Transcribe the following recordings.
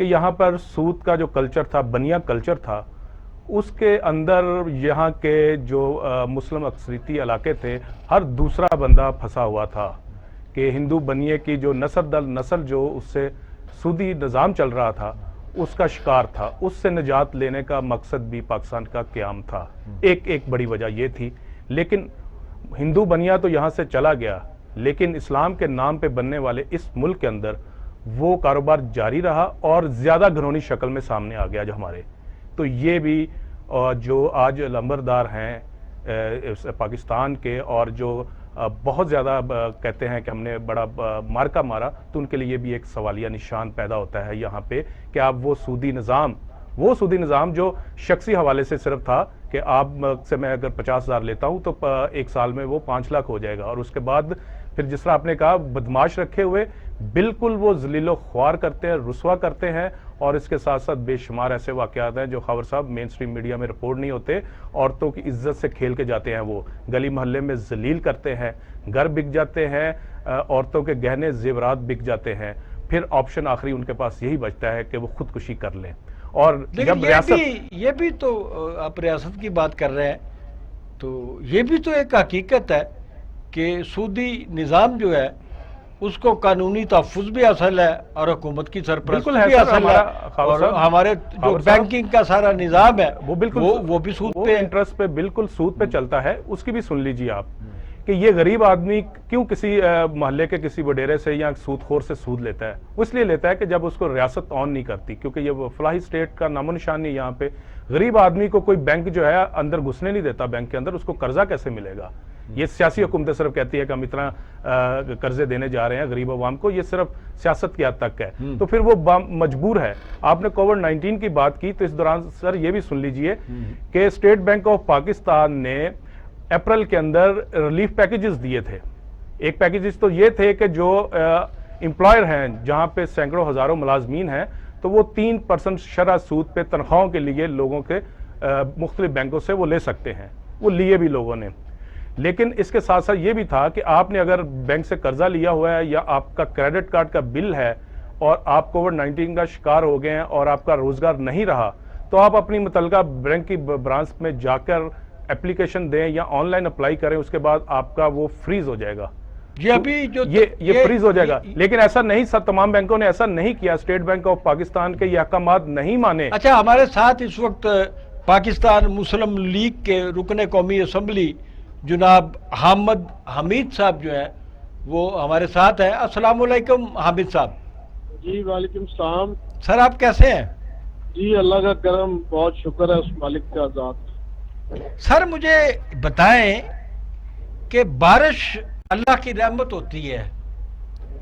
کہ یہاں پر سود کا جو کلچر تھا، بنیا کلچر تھا، اس کے اندر یہاں کے جو مسلم اکثریتی علاقے تھے، ہر دوسرا بندہ پھنسا ہوا تھا کہ ہندو بنیے کی جو نسل در نسل جو اس سے سودی نظام چل رہا تھا اس کا شکار تھا. اس سے نجات لینے کا مقصد بھی پاکستان کا قیام تھا. ایک بڑی وجہ یہ تھی. لیکن ہندو بنیا تو یہاں سے چلا گیا، لیکن اسلام کے نام پہ بننے والے اس ملک کے اندر وہ کاروبار جاری رہا اور زیادہ گھنونی شکل میں سامنے آ گیا جو ہمارے. تو یہ بھی جو آج لمبردار ہیں پاکستان کے اور جو بہت زیادہ کہتے ہیں کہ ہم نے بڑا مارکا مارا، تو ان کے لیے بھی ایک سوالیہ نشان پیدا ہوتا ہے یہاں پہ کہ آپ وہ سودی نظام جو شخصی حوالے سے صرف تھا کہ آپ سے میں اگر 50,000 لیتا ہوں تو ایک سال میں وہ 5 لاکھ ہو جائے گا، اور اس کے بعد پھر جس طرح آپ نے کہا بدماش رکھے ہوئے بالکل وہ ذلیل و خوار کرتے ہیں، رسوا کرتے ہیں. اور اس کے ساتھ ساتھ بے شمار ایسے واقعات ہیں جو خبر صاحب مین سٹریم میڈیا میں رپورٹ نہیں ہوتے. عورتوں کی عزت سے کھیل کے جاتے ہیں، وہ گلی محلے میں ذلیل کرتے ہیں، گھر بک جاتے ہیں، عورتوں کے گہنے زیورات بک جاتے ہیں. پھر آپشن آخری ان کے پاس یہی بچتا ہے کہ وہ خودکشی کر لیں. اور جب یہ بھی تو آپ ریاست کی بات کر رہے ہیں، تو یہ بھی تو ایک حقیقت ہے کہ سودی نظام جو ہے اس کو قانونی تحفظ بھی حاصل ہے اور حکومت کی سرپرستی بھی حاصل ہے، اور ہمارے جو بینکنگ کا سارا نظام ہے وہ بالکل وہ بھی سود پہ انٹرسٹ پہ بالکل سود پہ چلتا ہے. اس کی بھی سن لیجیے آپ کہ یہ غریب آدمی کیوں کسی محلے کے کسی وڈیرے سے یا سود خور سے سود لیتا ہے. وہ اس لیے لیتا ہے کہ جب اس کو ریاست آن نہیں کرتی، کیونکہ یہ فلاحی سٹیٹ کا نام و نشان نہیں یہاں پہ. غریب آدمی کو کوئی بینک جو ہے اندر گھسنے نہیں دیتا، بینک کے اندر اس کو قرضہ کیسے ملے گا؟ یہ سیاسی حکومتیں صرف کہتی ہے کہ ہم اتنا قرضے دینے جا رہے ہیں غریب عوام کو، یہ صرف سیاست کی حد تک ہے. تو پھر وہ مجبور ہے. آپ نے کووڈ-19 کی بات کی تو اس دوران سر یہ بھی سن لیجئے کہ اسٹیٹ بینک آف پاکستان نے اپریل کے اندر ریلیف پیکیجز دیے تھے. ایک پیکیجز تو یہ تھے کہ جو امپلائر ہیں جہاں پہ سینکڑوں ہزاروں ملازمین ہیں، تو وہ 3% شرح سود پہ تنخواہوں کے لیے لوگوں کے مختلف بینکوں سے وہ لے سکتے ہیں. وہ لیے بھی لوگوں نے. لیکن اس کے ساتھ ساتھ یہ بھی تھا کہ آپ نے اگر بینک سے قرضہ لیا ہوا ہے یا آپ کا کریڈٹ کارڈ کا بل ہے اور آپ کووڈ-19 کا شکار ہو گئے ہیں اور آپ کا روزگار نہیں رہا، تو آپ اپنی متعلقہ بینک کی برانچ میں جا کر اپلیکیشن دیں یا آن لائن اپلائی کریں. اس کے بعد آپ کا وہ فریز ہو جائے گا. یہ فریز ہو جائے گا. لیکن ایسا نہیں، سب تمام بینکوں نے ایسا نہیں کیا. اسٹیٹ بینک آف پاکستان کے یہ احکامات نہیں مانے. اچھا، ہمارے ساتھ اس وقت پاکستان مسلم لیگ کے رکن قومی اسمبلی جناب حامد حمید صاحب جو ہیں وہ ہمارے ساتھ ہیں. السلام علیکم حامد صاحب. جی وعلیکم السلام. سر آپ کیسے ہیں؟ جی اللہ کا کرم، بہت شکر ہے اس مالک کا ذات. سر مجھے بتائیں کہ بارش اللہ کی رحمت ہوتی ہے.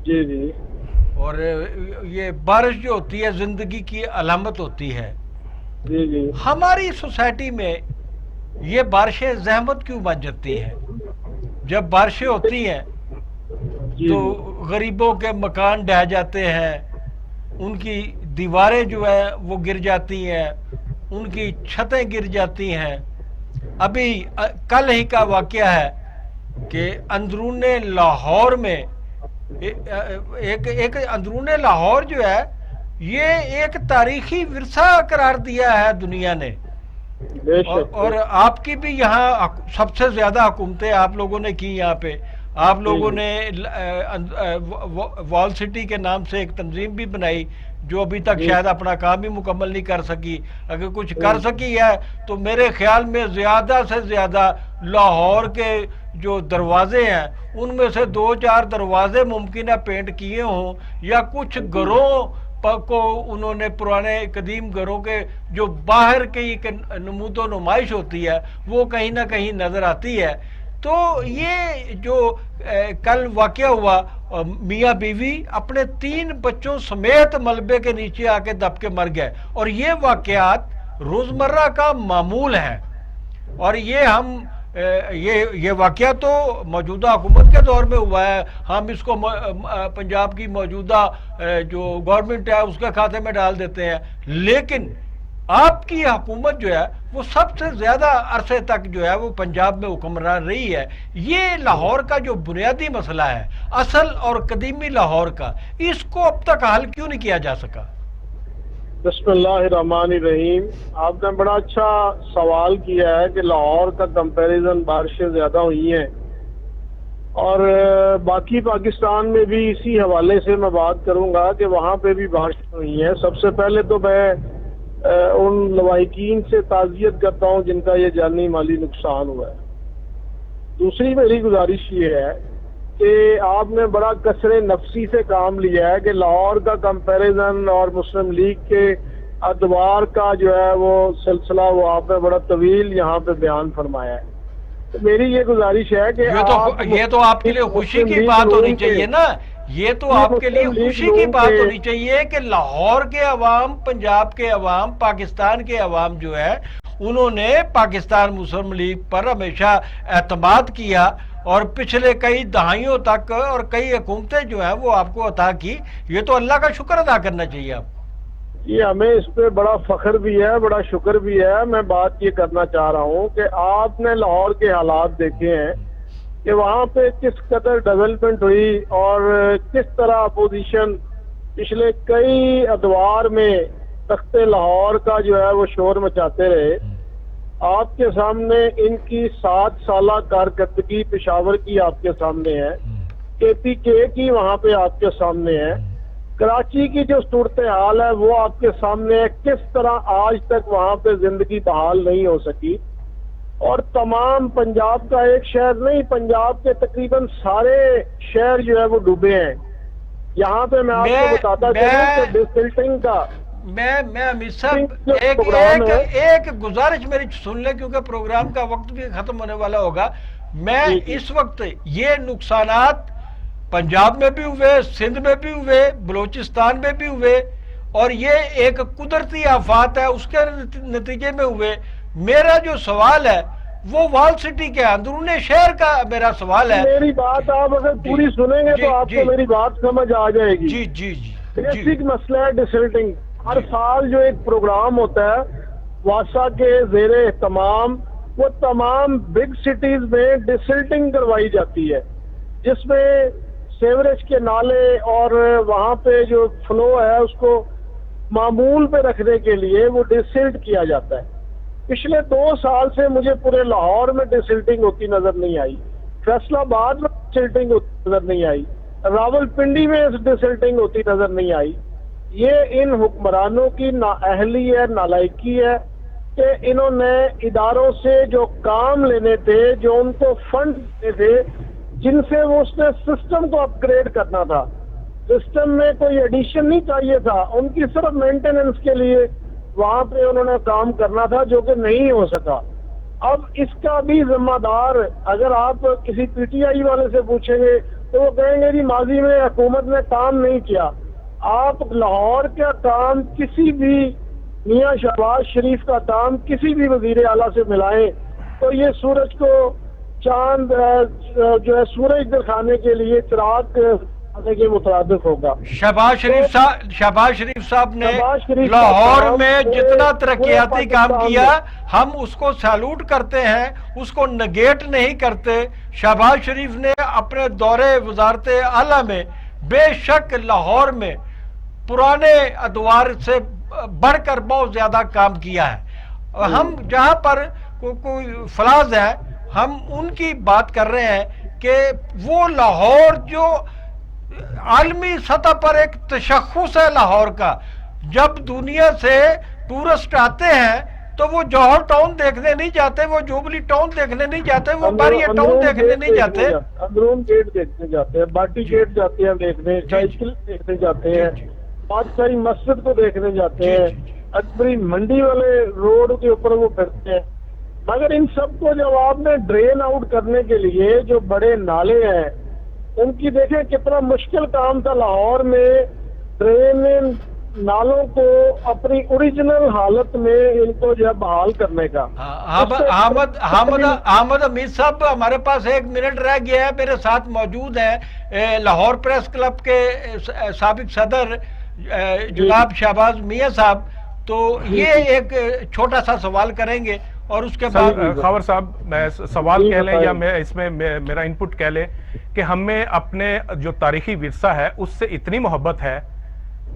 جی جی. اور یہ بارش جو ہوتی ہے زندگی کی علامت ہوتی ہے. جی جی. ہماری سوسائٹی میں یہ بارشیں زحمت کیوں بن جاتی ہیں؟ جب بارشیں ہوتی ہیں تو غریبوں کے مکان ڈھہ جاتے ہیں، ان کی دیواریں جو ہیں وہ گر جاتی ہیں، ان کی چھتیں گر جاتی ہیں. ابھی کل ہی کا واقعہ ہے کہ اندرون لاہور میں ایک اندرون لاہور جو ہے یہ ایک تاریخی ورثہ قرار دیا ہے دنیا نے. اور آپ کی بھی یہاں سب سے زیادہ حکومتیں آپ لوگوں نے کی. یہاں پہ آپ لوگوں نے وال سٹی کے نام سے ایک تنظیم بھی بنائی جو ابھی تک شاید اپنا کام بھی مکمل نہیں کر سکی. اگر کچھ کر سکی ہے تو میرے خیال میں زیادہ سے زیادہ لاہور کے جو دروازے ہیں ان میں سے 2-4 دروازے ممکن ہے پینٹ کیے ہوں، یا کچھ گھروں کو انہوں نے پرانے قدیم گھروں کے جو باہر کی نمود و نمائش ہوتی ہے وہ کہیں نہ کہیں نظر آتی ہے. تو یہ جو کل واقعہ ہوا، میاں بیوی اپنے 3 بچوں سمیت ملبے کے نیچے آ کے دب کے مر گئے، اور یہ واقعات روزمرہ کا معمول ہے. اور یہ واقعہ تو موجودہ حکومت کے دور میں ہوا ہے. ہم اس کو پنجاب کی موجودہ جو گورنمنٹ ہے اس کے کھاتے میں ڈال دیتے ہیں. لیکن آپ کی حکومت جو ہے وہ سب سے زیادہ عرصے تک جو ہے وہ پنجاب میں حکمران رہی ہے. یہ لاہور کا جو بنیادی مسئلہ ہے اصل اور قدیمی لاہور کا، اس کو اب تک حل کیوں نہیں کیا جا سکا؟ بسم اللہ الرحمن الرحیم. آپ نے بڑا اچھا سوال کیا ہے کہ لاہور کا کمپیریزن بارشیں زیادہ ہوئی ہیں اور باقی پاکستان میں بھی اسی حوالے سے میں بات کروں گا کہ وہاں پہ بھی بارشیں ہوئی ہیں. سب سے پہلے تو میں ان لواحقین سے تعزیت کرتا ہوں جن کا یہ جانی مالی نقصان ہوا ہے. دوسری میری گزارش یہ ہے کہ آپ نے بڑا کثر نفسی سے کام لیا ہے کہ لاہور کا کمپیریزن اور مسلم لیگ کے ادوار کا جو ہے وہ سلسلہ وہ آپ نے بڑا طویل یہاں پہ بیان فرمایا ہے. تو میری یہ گزارش ہے کہ یہ تو آپ کے لیے خوشی کی بات ہونی چاہیے نا. یہ تو آپ کے لیے خوشی کی بات ہونی چاہیے کہ لاہور کے عوام، پنجاب کے عوام، پاکستان کے عوام جو ہے انہوں نے پاکستان مسلم لیگ پر ہمیشہ اعتماد کیا اور پچھلے کئی دہائیوں تک اور کئی حکومتیں جو ہیں وہ آپ کو عطا کی. یہ تو اللہ کا شکر ادا کرنا چاہیے آپ. یہ ہمیں اس پہ بڑا فخر بھی ہے، بڑا شکر بھی ہے. میں بات یہ کرنا چاہ رہا ہوں کہ آپ نے لاہور کے حالات دیکھے ہیں کہ وہاں پہ کس قدر ڈیولپمنٹ ہوئی اور کس طرح اپوزیشن پچھلے کئی ادوار میں تخت لاہور کا جو ہے وہ شور مچاتے رہے. آپ کے سامنے ان کی 7 سالہ کارکردگی پشاور کی آپ کے سامنے ہے، KPK کی وہاں پہ آپ کے سامنے ہے، کراچی کی جو صورتحال ہے وہ آپ کے سامنے ہے، کس طرح آج تک وہاں پہ زندگی بحال نہیں ہو سکی. اور تمام پنجاب کا ایک شہر نہیں، پنجاب کے تقریباً سارے شہر جو ہے وہ ڈوبے ہیں. یہاں پہ میں آپ کو بتاتا چلوں کہ ڈسٹلٹنگ کا میں امیر صاحب ایک گزارش میری سن لیں کیونکہ پروگرام کا وقت بھی ختم ہونے والا ہوگا. میں اس وقت یہ نقصانات پنجاب میں بھی ہوئے، سندھ میں بھی ہوئے، بلوچستان میں بھی ہوئے اور یہ ایک قدرتی آفات ہے اس کے نتیجے میں ہوئے. میرا جو سوال ہے وہ وال سٹی کے اندرون شہر کا میرا سوال ہے. میری بات آپ اگر پوری سنیں گے تو آپ کو میری بات سمجھ آ جائے گی. جی جی جی بیسک مسئلہ ہے ڈسلٹنگ. ہر سال جو ایک پروگرام ہوتا ہے واسا کے زیر اہتمام وہ تمام بگ سٹیز میں ڈسلٹنگ کروائی جاتی ہے جس میں سیوریج کے نالے اور وہاں پہ جو فلو ہے اس کو معمول پہ رکھنے کے لیے وہ ڈسلٹ کیا جاتا ہے. پچھلے 2 سال سے مجھے پورے لاہور میں ڈسلٹنگ ہوتی نظر نہیں آئی، فیصل آباد میں ڈسلٹنگ ہوتی نظر نہیں آئی، راول پنڈی میں ڈسلٹنگ ہوتی نظر نہیں آئی. یہ ان حکمرانوں کی نااہلی ہے، نالائکی ہے کہ انہوں نے اداروں سے جو کام لینے تھے، جو ان کو فنڈ دینے تھے، جن سے وہ اس نے سسٹم کو اپ گریڈ کرنا تھا، سسٹم میں کوئی ایڈیشن نہیں چاہیے تھا، ان کی صرف مینٹیننس کے لیے وہاں پہ انہوں نے کام کرنا تھا جو کہ نہیں ہو سکا. اب اس کا بھی ذمہ دار اگر آپ کسی PTI والے سے پوچھیں گے تو وہ کہیں گے جی ماضی میں حکومت نے کام نہیں کیا. آپ لاہور کا کام کسی بھی میاں شہباز شریف کا کام کسی بھی وزیر اعلیٰ سے ملائیں تو یہ سورج کو چاند جو ہے سورج دکھانے کے لیے چراغ کے مترادف ہوگا. شہباز شریف صاحب نے لاہور میں جتنا ترقیاتی کام کیا ہم اس کو سیلوٹ کرتے ہیں، اس کو نگیٹ نہیں کرتے. شہباز شریف نے اپنے دورے وزارت اعلیٰ میں بے شک لاہور میں پرانے ادوار سے بڑھ کر بہت زیادہ کام کیا ہے. ہم جہاں پر کوئی فلاز ہے ہم ان کی بات کر رہے ہیں کہ وہ لاہور جو عالمی سطح پر ایک تشخص ہے لاہور کا. جب دنیا سے ٹورسٹ آتے ہیں تو وہ جوہر ٹاؤن دیکھنے نہیں جاتے، وہ جوبلی ٹاؤن دیکھنے نہیں جاتے، وہ باریہ ٹاؤن دیکھنے نہیں جاتے، اندرون گیٹ دیکھنے جاتے ہیں، باٹی گیٹ جاتے ہیں دیکھنے، سائیکل دیکھنے جاتے ہیں، بادشاہی مسجد کو دیکھنے جاتے ہیں، اکبری منڈی والے روڈ کے اوپر وہ پھرتے ہیں. مگر ان سب کو جب آپ نے ڈرین آؤٹ کرنے کے لیے جو بڑے نالے ہیں ان کی دیکھیں کتنا مشکل کام تھا لاہور میں ڈرین نالوں کو اپنی اوریجنل حالت میں ان کو جو ہے بحال کرنے کا. احمد امیر صاحب ہمارے پاس 1 منٹ رہ گیا ہے، میرے ساتھ موجود ہیں لاہور پریس کلب کے سابق صدر جناب شہباز میاں صاحب. تو یہ ایک چھوٹا سا سوال کریں گے اور اس کے بعد خاور صاحب میں سوال کہہ لیں یا میں اس میں میرا انپٹ کہہ لیں کہ ہمیں اپنے جو تاریخی ورثہ ہے اس سے اتنی محبت ہے